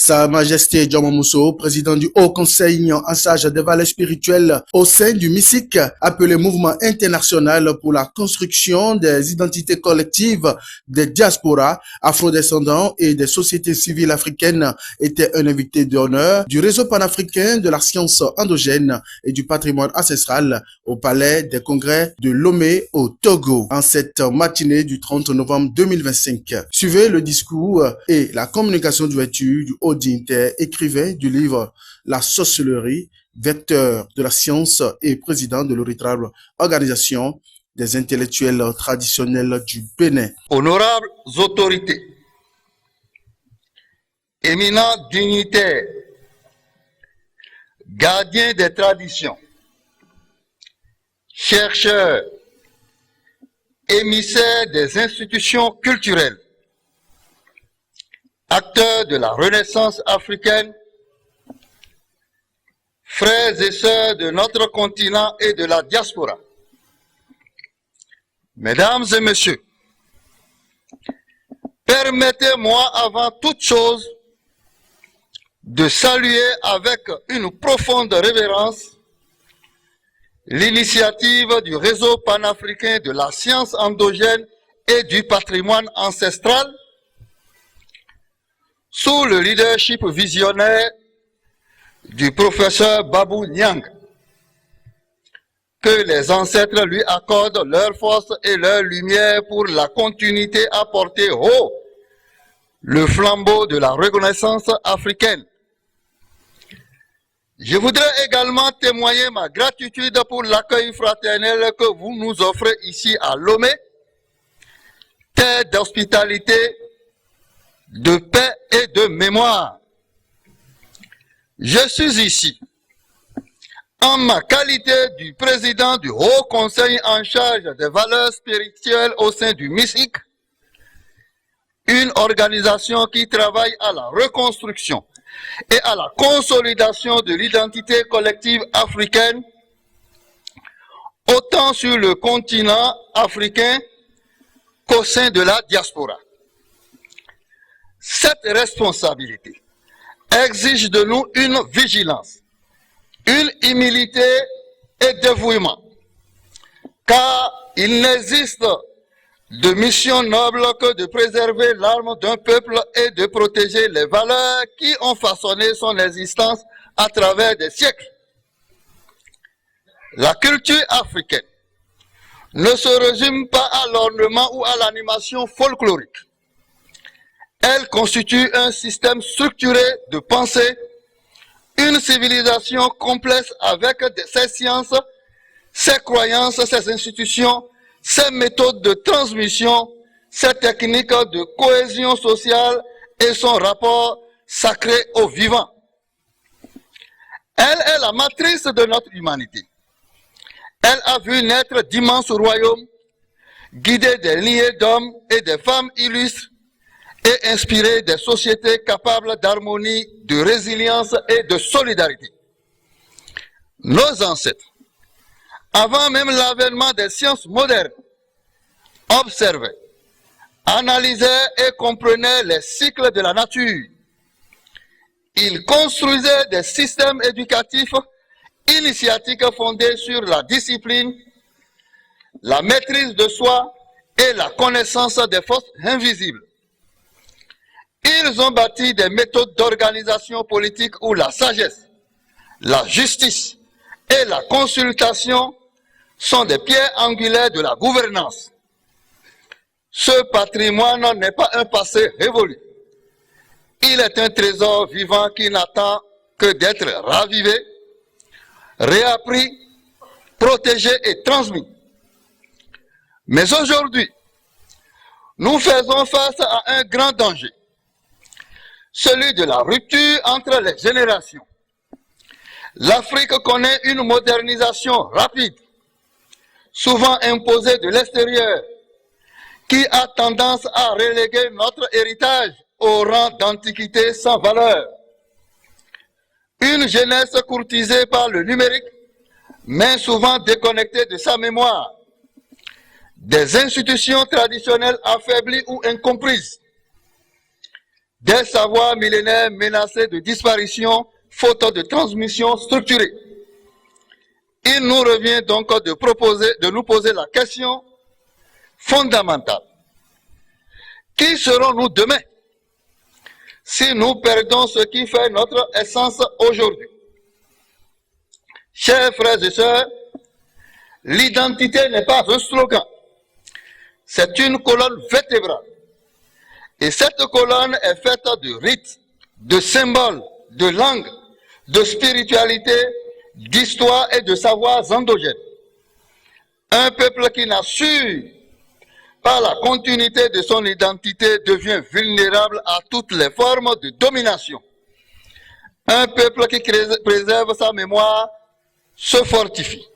Sa Majesté Djoma Mousso, président du Haut Conseil en charge des valeurs spirituelles au sein du MISIC, appelé Mouvement international pour la construction des identités collectives des diasporas, afrodescendants et des sociétés civiles africaines, était un invité d'honneur du réseau panafricain de la science endogène et du patrimoine ancestral au Palais des Congrès de Lomé au Togo en cette matinée du 30 novembre 2025. Suivez le discours et la communication d'ouverture du haut dignitaire, écrivain du livre La sorcellerie, vecteur de la science et président de l'véritable organisation des intellectuels traditionnels du Bénin. Honorables autorités, éminents dignitaires, gardiens des traditions, chercheurs, émissaires des institutions culturelles, acteurs de la Renaissance africaine, frères et sœurs de notre continent et de la diaspora. Mesdames et messieurs, permettez-moi avant toute chose de saluer avec une profonde révérence l'initiative du réseau panafricain de la science endogène et du patrimoine ancestral sous le leadership visionnaire du professeur Babou Nyang. Que les ancêtres lui accordent leur force et leur lumière pour la continuité à porter haut le flambeau de la reconnaissance africaine. Je voudrais également témoigner ma gratitude pour l'accueil fraternel que vous nous offrez ici à Lomé, terre d'hospitalité, de paix et de mémoire. Je suis ici en ma qualité du président du Haut Conseil en charge des valeurs spirituelles au sein du MISIC, une organisation qui travaille à la reconstruction et à la consolidation de l'identité collective africaine, autant sur le continent africain qu'au sein de la diaspora. Cette responsabilité exige de nous une vigilance, une humilité et dévouement, car il n'existe de mission noble que de préserver l'âme d'un peuple et de protéger les valeurs qui ont façonné son existence à travers des siècles. La culture africaine ne se résume pas à l'ornement ou à l'animation folklorique. Elle constitue un système structuré de pensée, une civilisation complexe avec ses sciences, ses croyances, ses institutions, ses méthodes de transmission, ses techniques de cohésion sociale et son rapport sacré au vivant. Elle est la matrice de notre humanité. Elle a vu naître d'immenses royaumes, guider des lignées d'hommes et des femmes illustres et inspirer des sociétés capables d'harmonie, de résilience et de solidarité. Nos ancêtres, avant même l'avènement des sciences modernes, observaient, analysaient et comprenaient les cycles de la nature. Ils construisaient des systèmes éducatifs initiatiques fondés sur la discipline, la maîtrise de soi et la connaissance des forces invisibles. Ils ont bâti des méthodes d'organisation politique où la sagesse, la justice et la consultation sont des pierres angulaires de la gouvernance. Ce patrimoine n'est pas un passé révolu. Il est un trésor vivant qui n'attend que d'être ravivé, réappris, protégé et transmis. Mais aujourd'hui, nous faisons face à un grand danger, celui de la rupture entre les générations. L'Afrique connaît une modernisation rapide, souvent imposée de l'extérieur, qui a tendance à reléguer notre héritage au rang d'antiquité sans valeur. Une jeunesse courtisée par le numérique, mais souvent déconnectée de sa mémoire. Des institutions traditionnelles affaiblies ou incomprises. des savoirs millénaires menacés de disparition faute de transmission structurée. Il nous revient donc de nous poser la question fondamentale. Qui serons-nous demain si nous perdons ce qui fait notre essence aujourd'hui? Chers frères et sœurs, l'identité n'est pas un slogan, c'est une colonne vertébrale. Et cette colonne est faite de rites, de symboles, de langues, de spiritualité, d'histoire et de savoirs endogènes. Un peuple qui n'assure pas la continuité de son identité devient vulnérable à toutes les formes de domination. Un peuple qui préserve sa mémoire se fortifie.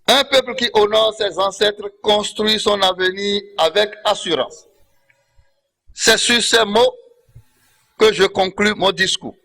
Un peuple qui honore ses ancêtres construit son avenir avec assurance. C'est sur ces mots que je conclus mon discours.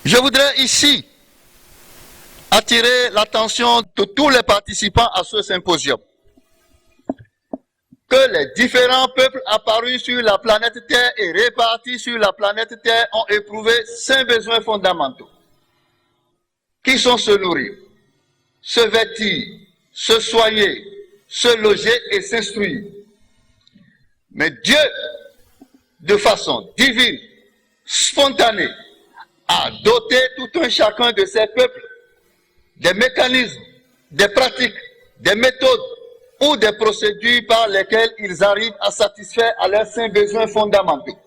Je voudrais ici attirer l'attention de tous les participants à ce symposium que les différents peuples apparus sur la planète Terre et répartis sur la planète Terre ont éprouvé 5 besoins fondamentaux, qui sont se nourrir, se vêtir, se soigner, se loger et s'instruire. Mais Dieu, de façon divine, spontanée, a doté tout un chacun de ces peuples des mécanismes, des pratiques, des méthodes ou des procédures par lesquelles ils arrivent à satisfaire à leurs 5 besoins fondamentaux.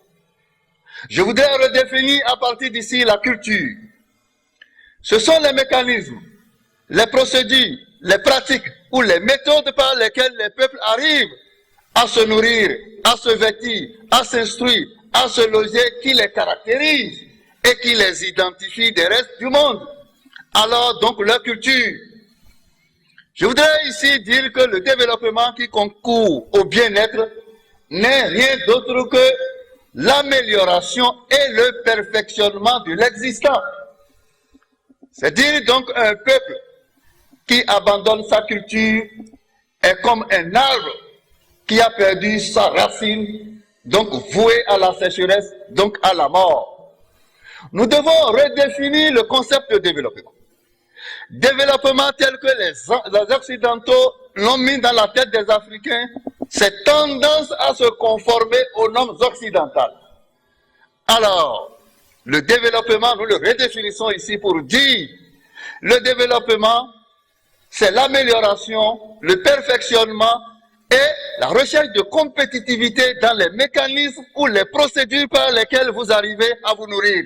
Je voudrais redéfinir à partir d'ici la culture. Ce sont les mécanismes, les procédures, les pratiques ou les méthodes par lesquelles les peuples arrivent à se nourrir, à se vêtir, à s'instruire, à se loger qui les caractérisent et qui les identifient des restes du monde. Alors donc leur culture. Je voudrais ici dire que le développement qui concourt au bien-être n'est rien d'autre que l'amélioration et le perfectionnement de l'existant. C'est dire donc un peuple qui abandonne sa culture est comme un arbre qui a perdu sa racine, donc voué à la sécheresse, donc à la mort. Nous devons redéfinir le concept de développement. Développement tel que les Occidentaux l'ont mis dans la tête des Africains, c'est tendance à se conformer aux normes occidentales. Alors, le développement, nous le redéfinissons ici pour dire, le développement, c'est l'amélioration, le perfectionnement et la recherche de compétitivité dans les mécanismes ou les procédures par lesquelles vous arrivez à vous nourrir,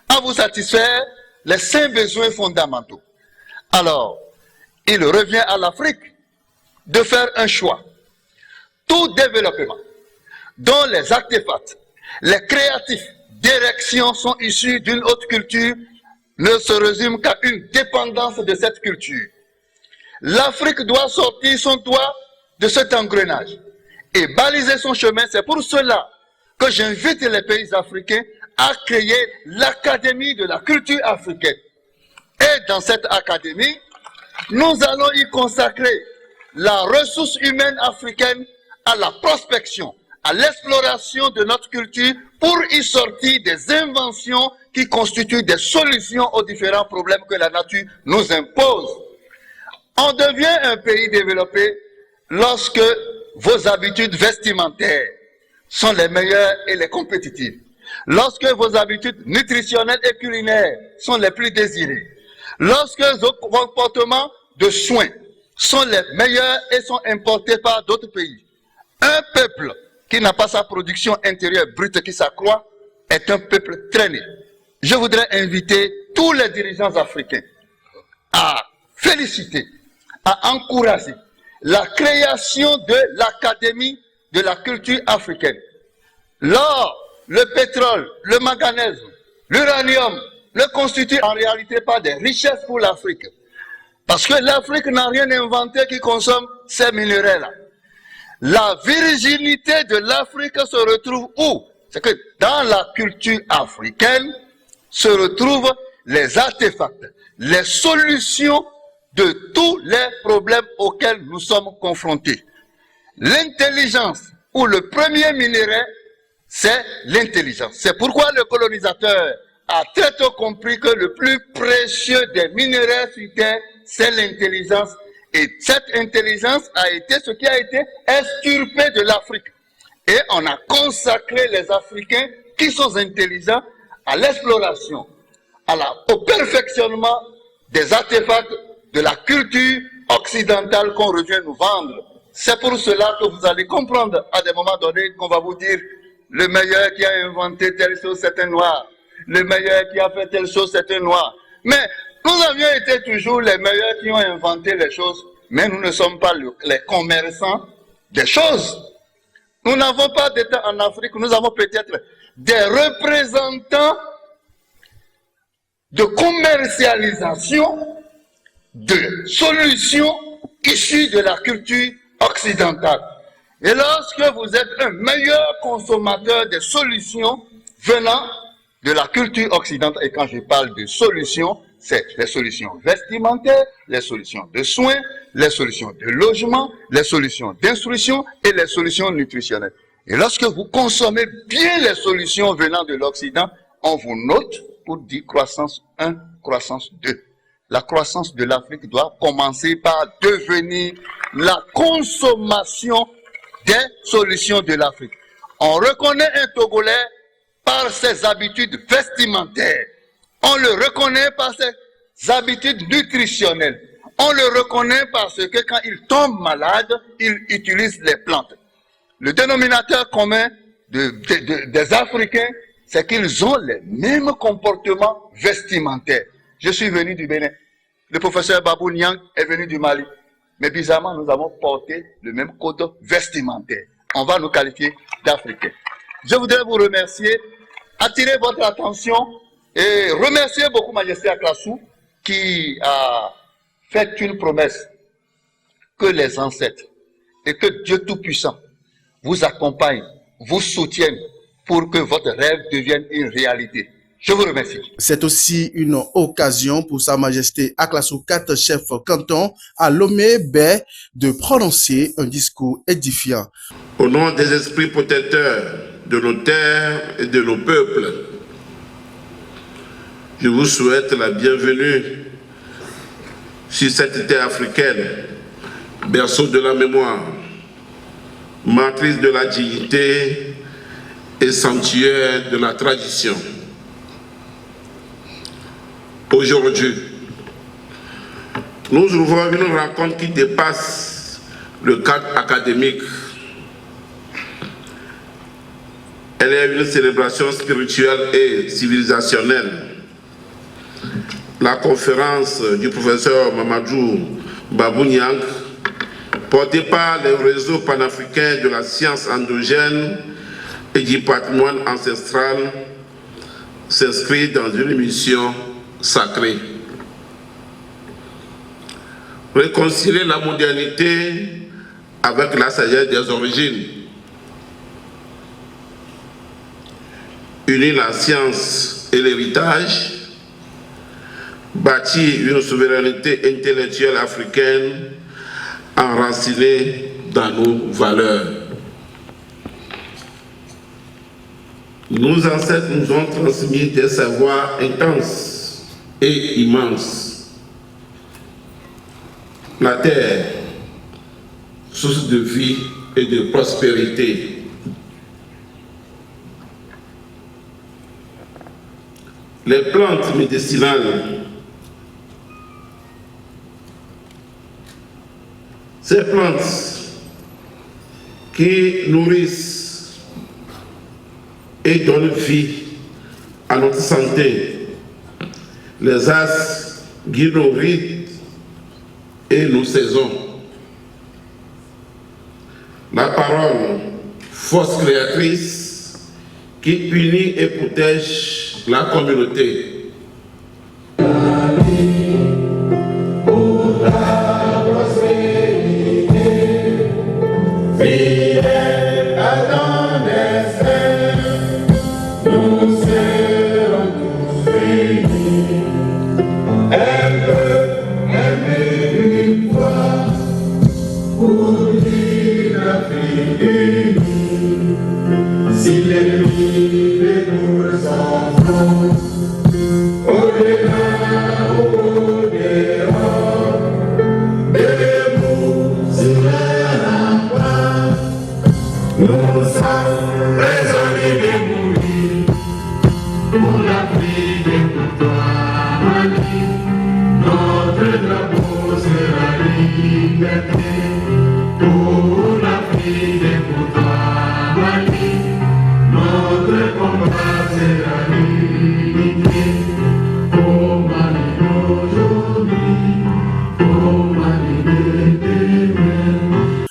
à vous satisfaire les 5 besoins fondamentaux. Alors, il revient à l'Afrique de faire un choix. Tout développement dont les artefacts, les créatifs d'érection sont issus d'une autre culture ne se résume qu'à une dépendance de cette culture. L'Afrique doit sortir son doigt de cet engrenage et baliser son chemin. C'est pour cela que j'invite les pays africains à créer l'Académie de la culture africaine. Et dans cette académie, nous allons y consacrer la ressource humaine africaine à la prospection, à l'exploration de notre culture pour y sortir des inventions qui constituent des solutions aux différents problèmes que la nature nous impose. On devient un pays développé lorsque vos habitudes vestimentaires sont les meilleures et les compétitives, lorsque vos habitudes nutritionnelles et culinaires sont les plus désirées, lorsque vos comportements de soins sont les meilleurs et sont importés par d'autres pays. Un peuple qui n'a pas sa production intérieure brute qui s'accroît est un peuple traîné. Je voudrais inviter tous les dirigeants africains à féliciter, à encourager la création de l'Académie de la culture africaine. l'or, le pétrole, le manganèse, l'uranium ne constituent en réalité pas des richesses pour l'Afrique. Parce que l'Afrique n'a rien inventé qui consomme ces minéraux-là. La virginité de l'Afrique se retrouve où? C'est que dans la culture africaine se retrouvent les artefacts, les solutions de tous les problèmes auxquels nous sommes confrontés. L'intelligence, ou le premier minerai, c'est l'intelligence. C'est pourquoi le colonisateur a très tôt compris que le plus précieux des minerais sur Terre, c'est l'intelligence. Et cette intelligence a été ce qui a été extirpé de l'Afrique. Et on a consacré les Africains qui sont intelligents à l'exploration, au perfectionnement des artefacts de la culture occidentale qu'on revient nous vendre. C'est pour cela que vous allez comprendre à des moments donnés qu'on va vous dire le meilleur qui a inventé telle chose, c'est un noir. Le meilleur qui a fait telle chose, c'est un noir. Mais nous avions été toujours les meilleurs qui ont inventé les choses, mais nous ne sommes pas les commerçants des choses. Nous n'avons pas d'État en Afrique, nous avons peut-être des représentants de commercialisation de solutions issues de la culture occidentale. Et lorsque vous êtes un meilleur consommateur des solutions venant de la culture occidentale, et quand je parle de solutions, c'est les solutions vestimentaires, les solutions de soins, les solutions de logement, les solutions d'instruction et les solutions nutritionnelles. Et lorsque vous consommez bien les solutions venant de l'Occident, on vous note pour dire croissance 1, croissance 2. La croissance de l'Afrique doit commencer par devenir la consommation des solutions de l'Afrique. On reconnaît un Togolais par ses habitudes vestimentaires. On le reconnaît par ses habitudes nutritionnelles. On le reconnaît parce que quand il tombe malade, il utilise les plantes. Le dénominateur commun des Africains, c'est qu'ils ont les mêmes comportements vestimentaires. Je suis venu du Bénin. Le professeur Babou Niang est venu du Mali. Mais bizarrement, nous avons porté le même code vestimentaire. On va nous qualifier d'Africains. Je voudrais vous remercier, attirer votre attention et remercier beaucoup Majesté Aklassou qui a fait une promesse que les ancêtres et que Dieu Tout-Puissant vous accompagnent, vous soutiennent pour que votre rêve devienne une réalité. Je vous remercie. C'est aussi une occasion pour Sa Majesté Aklassou IV, chef canton, à Lomé-Bay, de prononcer un discours édifiant. Au nom des esprits protecteurs de nos terres et de nos peuples, je vous souhaite la bienvenue sur cette terre africaine, berceau de la mémoire, matrice de la dignité et sanctuaire de la tradition. Aujourd'hui, nous ouvrons une rencontre qui dépasse le cadre académique. Elle est une célébration spirituelle et civilisationnelle. La conférence du professeur Mamadou Babou Niang, portée par le réseau panafricain de la science endogène et du patrimoine ancestral, s'inscrit dans une mission sacrée. Réconcilier la modernité avec la sagesse des origines. Unir la science et l'héritage. Bâtir une souveraineté intellectuelle africaine enracinée dans nos valeurs. Nos ancêtres nous ont transmis des savoirs intenses et immenses. La terre, source de vie et de prospérité. Les plantes médicinales. Ces plantes qui nourrissent et donnent vie à notre santé, les astres guident nos rites et nos saisons. La parole, force créatrice, qui unit et protège la communauté.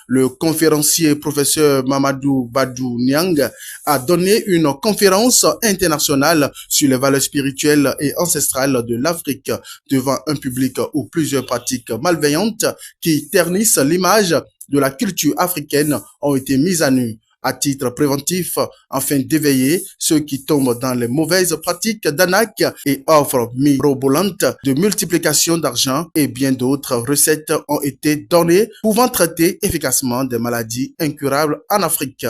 Le conférencier professeur Mamadou Badou Niang a donné une conférence internationale sur les valeurs spirituelles et ancestrales de l'Afrique devant un public où plusieurs pratiques malveillantes qui ternissent l'image de la culture africaine ont été mises à nu à titre préventif afin d'éveiller ceux qui tombent dans les mauvaises pratiques d'arnaque et offres mirobolantes de multiplication d'argent, et bien d'autres recettes ont été données pouvant traiter efficacement des maladies incurables en Afrique.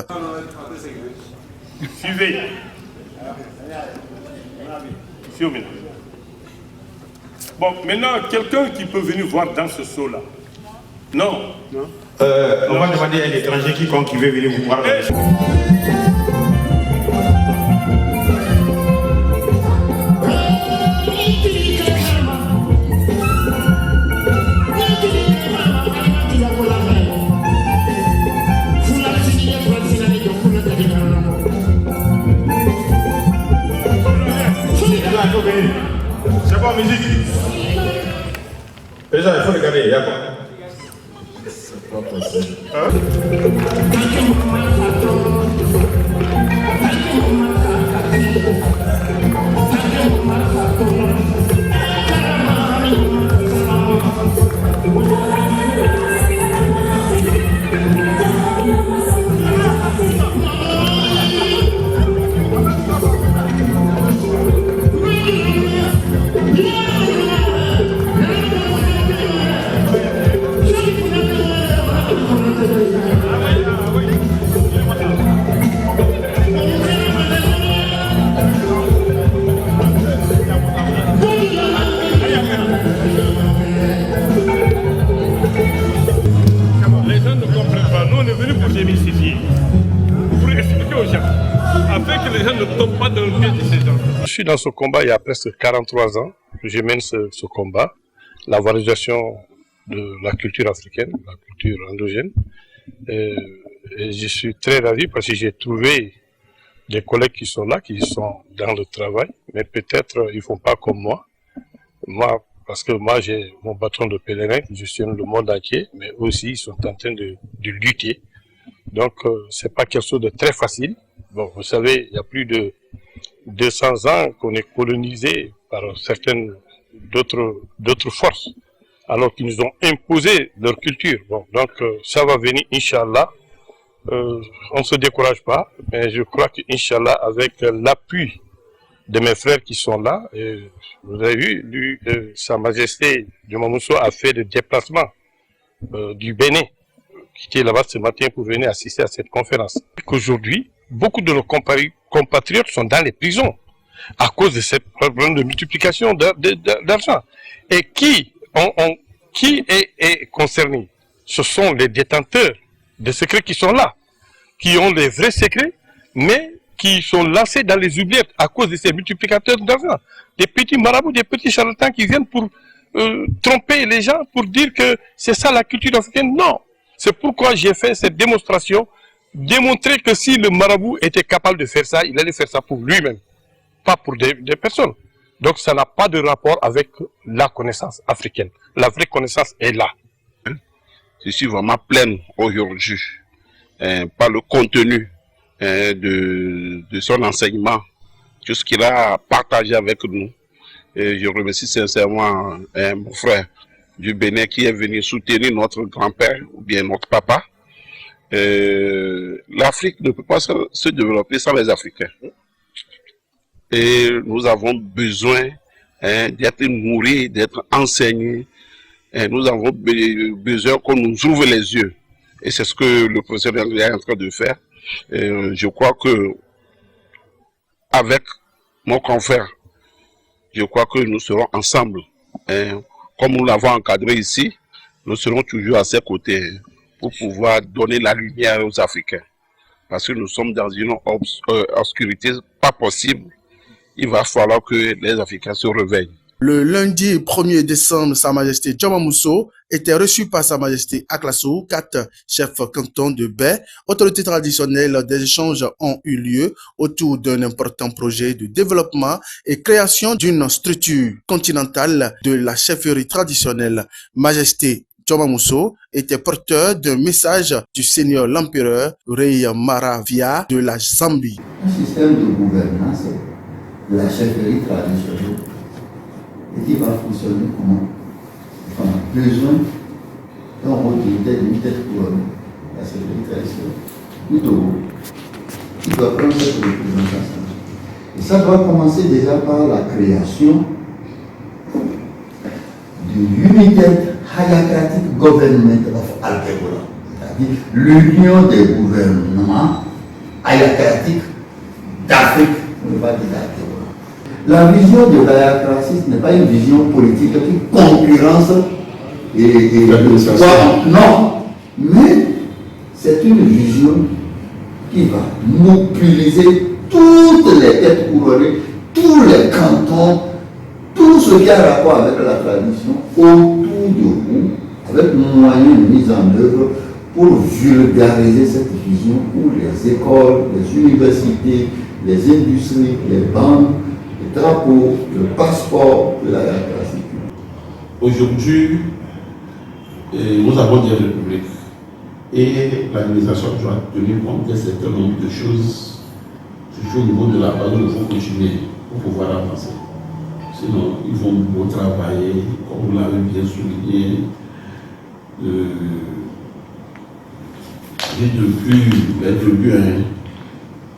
Suivez. Bon, maintenant, quelqu'un qui peut venir voir dans ce seau-là. Non. Non. On va demander à l'étranger quiconque qui veut venir vous voir. C'est quoi musique? Déjà, il faut regarder, il y a quoi? Je suis dans ce combat il y a presque 43 ans. Je mène ce combat, la valorisation de la culture africaine, la culture endogène. Et je suis très ravi parce que j'ai trouvé des collègues qui sont là, qui sont dans le travail, mais peut-être ils ne font pas comme moi. Parce que moi j'ai mon bâton de pèlerin qui gestionne le monde entier, mais aussi ils sont en train de lutter. Donc c'est pas quelque chose de très facile. Bon, vous savez, il y a plus de 200 ans qu'on est colonisé par certaines d'autres forces, alors qu'ils nous ont imposé leur culture. Bon, donc ça va venir, Inch'Allah. On ne se décourage pas, mais je crois que Inch'Allah, avec l'appui de mes frères qui sont là, vous avez vu, Sa Majesté du Mamousso a fait le déplacement du Bénin, qui était là-bas ce matin pour venir assister à cette conférence. Aujourd'hui, beaucoup de nos compatriotes sont dans les prisons à cause de ce problème de multiplication d'argent. Et qui est concerné? Ce sont les détenteurs de secrets qui sont là, qui ont les vrais secrets, mais qui sont lancés dans les oubliettes à cause de ces multiplicateurs d'argent. Des petits marabouts, des petits charlatans qui viennent pour tromper les gens, pour dire que c'est ça la culture africaine. Non. C'est pourquoi j'ai fait cette démonstration, démontrer que si le marabout était capable de faire ça, il allait faire ça pour lui-même, pas pour des personnes. Donc ça n'a pas de rapport avec la connaissance africaine. La vraie connaissance est là. Je suis vraiment plein aujourd'hui par le contenu de son enseignement, tout ce qu'il a partagé avec nous. Et je remercie sincèrement mon frère du Bénin qui est venu soutenir notre grand-père ou bien notre papa. L'Afrique ne peut pas se développer sans les Africains. Et nous avons besoin d'être nourris, d'être enseignés. Et nous avons besoin qu'on nous ouvre les yeux. Et c'est ce que le professeur est en train de faire. Je crois que avec mon confrère, je crois que nous serons ensemble. Comme nous l'avons encadré ici, nous serons toujours à ses côtés pour pouvoir donner la lumière aux Africains. Parce que nous sommes dans une obscurité pas possible. Il va falloir que les Africains se réveillent. Le lundi 1er décembre, Sa Majesté Djoma Mousso était reçu par Sa Majesté Aklasso, 4 chefs cantons de baie. Autorités traditionnelles, des échanges ont eu lieu autour d'un important projet de développement et création d'une structure continentale de la chefferie traditionnelle. Majesté Djoma Mousso était porteur d'un message du Seigneur l'Empereur Rei Maravia de la Zambie. Un système de gouvernance de la chefferie traditionnelle et qui va fonctionner comment? On a besoin d'un autorité d'une tête couronnée, la chefferie traditionnelle, plutôt qui doit prendre cette représentation. Et ça doit commencer déjà par la création du United Hayacratic Government of Alkebulan, c'est-à-dire l'union des gouvernements hayacratiques d'Afrique, on ne va pas dire d'Alkebulan. La vision de l'ayacratie n'est pas une vision politique qui concurrence et non, mais c'est une vision qui va mobiliser toutes les têtes couronnées, tous les cantons, tout ce qui a rapport avec la tradition autour de vous, avec moyens de mise en œuvre pour vulgariser cette vision pour les écoles, les universités, les industries, les banques, les drapeaux, le passeport de la démocratie. Aujourd'hui, nous avons des républiques et l'administration doit tenir compte d'un certain nombre de choses, toujours au niveau de la base, il faut continuer pour pouvoir avancer. Sinon, ils vont beaucoup travailler, comme vous l'avez bien souligné, et depuis les débuts,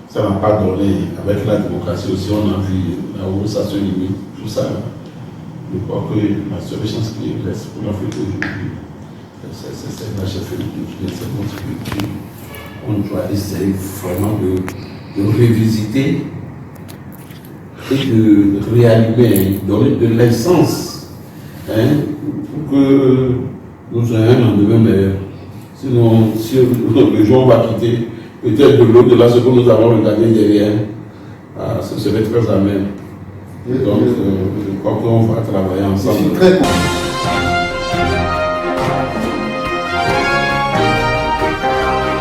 ça n'a pas donné. Avec la démocratie aussi, on a vu là où ça se limite, tout ça. Je crois que la seule chance qui reste pour l'Afrique aujourd'hui, c'est la chefferie culturelle, c'est notre culture. On doit essayer vraiment de revisiter et de réanimer, donner de l'essence pour que nous ayons un lendemain meilleur. Sinon, si le jour va quitter, peut-être de l'au-delà ce que nous avons regardé derrière, ce serait très amer. Donc, je crois qu'on va travailler ensemble.